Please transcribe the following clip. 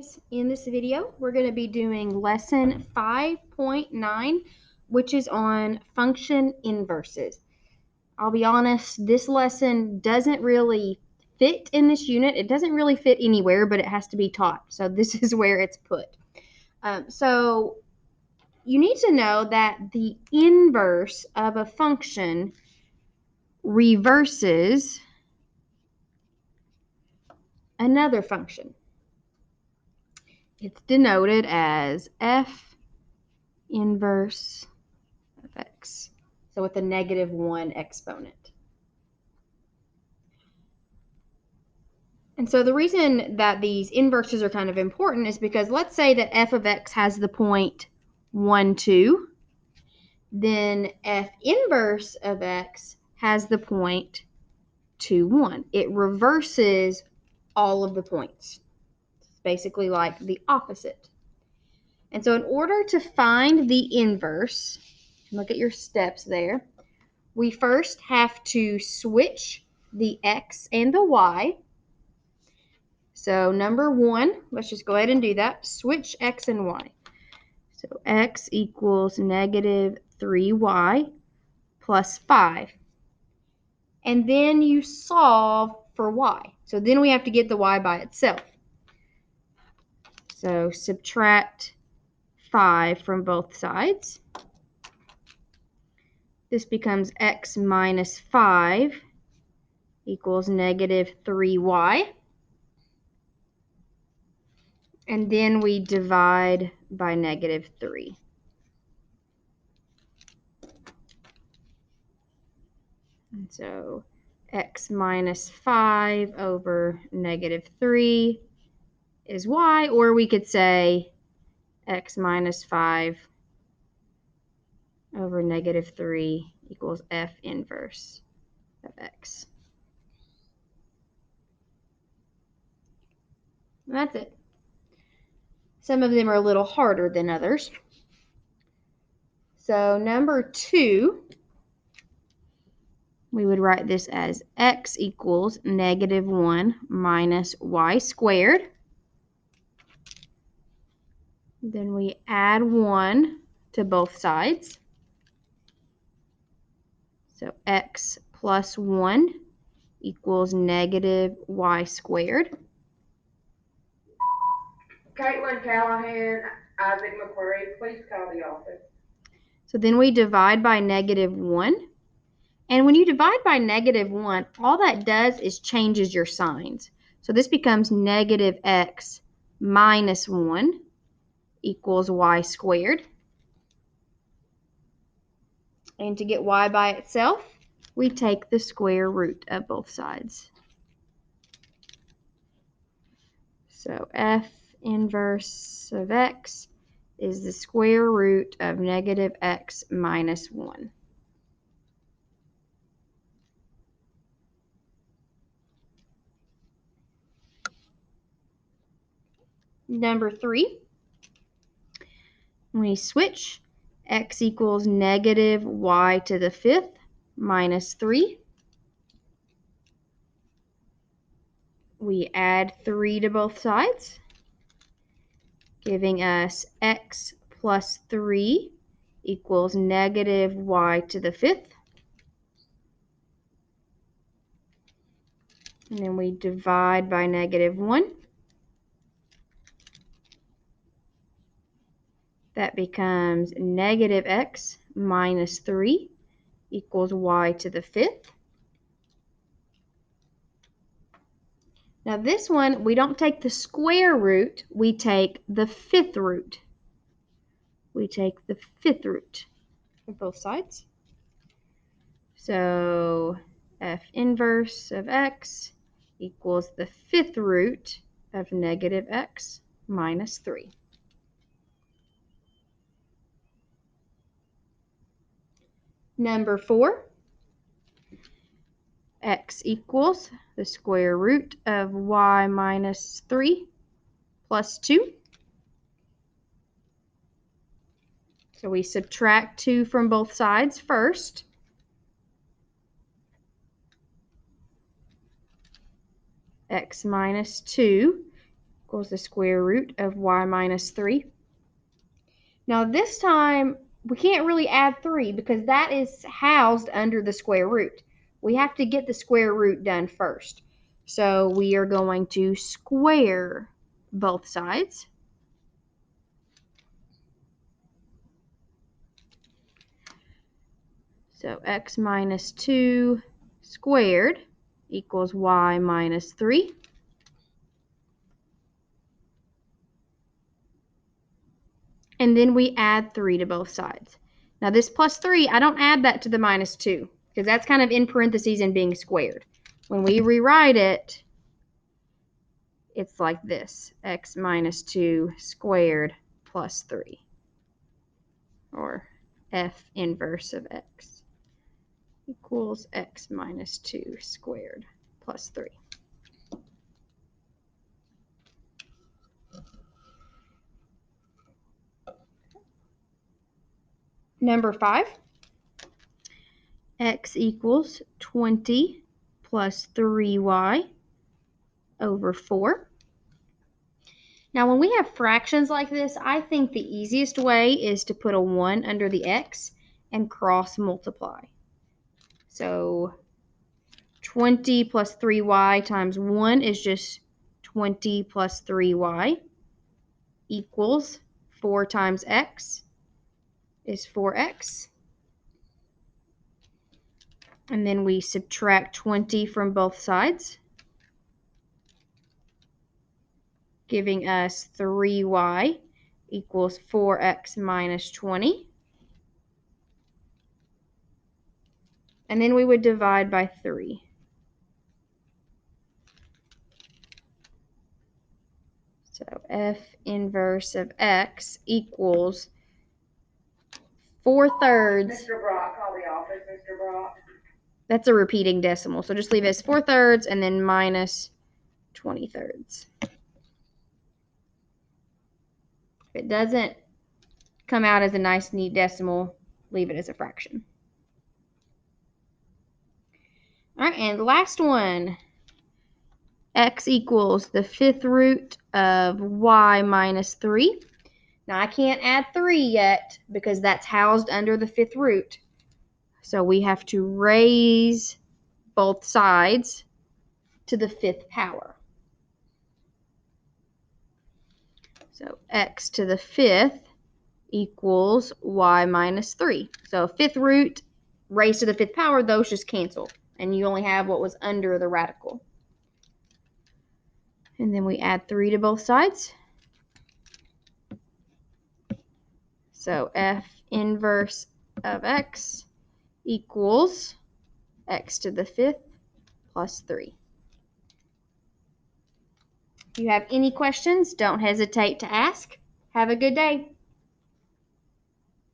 kids, in this video we're going to be doing lesson 5.9, which is on function inverses. I'll be honest, this lesson doesn't really fit in this unit. It doesn't really fit anywhere, but it has to be taught. So this is where it's put. So you need to know that the inverse of a function reverses another function. It's denoted as f inverse of x. So with a -1 exponent. And so the reason that these inverses are kind of important is because let's say that f of x has the point 1, 2. Then f inverse of x has the point 2, 1. It reverses all of the points. It's basically like the opposite. And so in order to find the inverse, look at your steps there, we first have to switch the x and the y. So number 1, let's just go ahead and do that. Switch x and y. So x equals -3y plus 5. And then you solve for y. So then we have to get the y by itself. So subtract 5 from both sides. This becomes x minus 5 equals -3y. And then we divide by -3. And so x minus 5 over -3 is y, or we could say x minus 5 over -3 equals f inverse of x. And that's it. Some of them are a little harder than others. So number 2, we would write this as x equals -1 minus y squared. Then we add 1 to both sides. So x plus 1 equals -y squared. Caitlin Callahan, Isaac McQuarrie, please call the office. So then we divide by -1. And when you divide by -1, all that does is changes your signs. So this becomes -x minus 1 equals y squared. And to get y by itself, we take the square root of both sides. So f inverse of x is the square root of -x minus 1. Number 3, we switch. X equals -y to the 5th minus 3. We add 3 to both sides, giving us x plus 3 equals -y to the 5th. And then we divide by -1. That becomes -x minus 3 equals y to the 5th. Now this one, we don't take the square root, we take the 5th root. We take the 5th root of both sides. So f inverse of x equals the 5th root of -x minus 3. Number 4, x equals the square root of y minus 3 plus 2. So we subtract 2 from both sides first. X minus 2 equals the square root of y minus 3. Now this time, we can't really add 3 because that is housed under the square root. We have to get the square root done first. So we are going to square both sides. So x minus 2 squared equals y minus 3. And then we add 3 to both sides. Now this plus 3, I don't add that to the minus 2 because that's kind of in parentheses and being squared. When we rewrite it, it's like this, x minus 2 squared plus 3, or f inverse of x equals x minus 2 squared plus 3. Number 5, x equals 20 plus 3y over 4. Now, when we have fractions like this, I think the easiest way is to put a 1 under the x and cross multiply. So 20 plus 3y times 1 is just 20 plus 3y equals 4 times x is 4x. And then we subtract 20 from both sides, giving us 3y equals 4x minus 20. And then we would divide by 3. So f inverse of x equals 4 thirds. Mr. Brock, call the office, Mr. Brock. That's a repeating decimal, so just leave it as 4 thirds and then minus 20 thirds. If it doesn't come out as a nice neat decimal, leave it as a fraction. All right, and the last one. X equals the 5th root of y minus 3. Now I can't add 3 yet because that's housed under the 5th root. So we have to raise both sides to the 5th power. So x to the 5th equals y minus 3. So 5th root raised to the 5th power, those just cancel. And you only have what was under the radical. And then we add 3 to both sides. So f inverse of x equals x to the 5th plus 3. If you have any questions, don't hesitate to ask. Have a good day.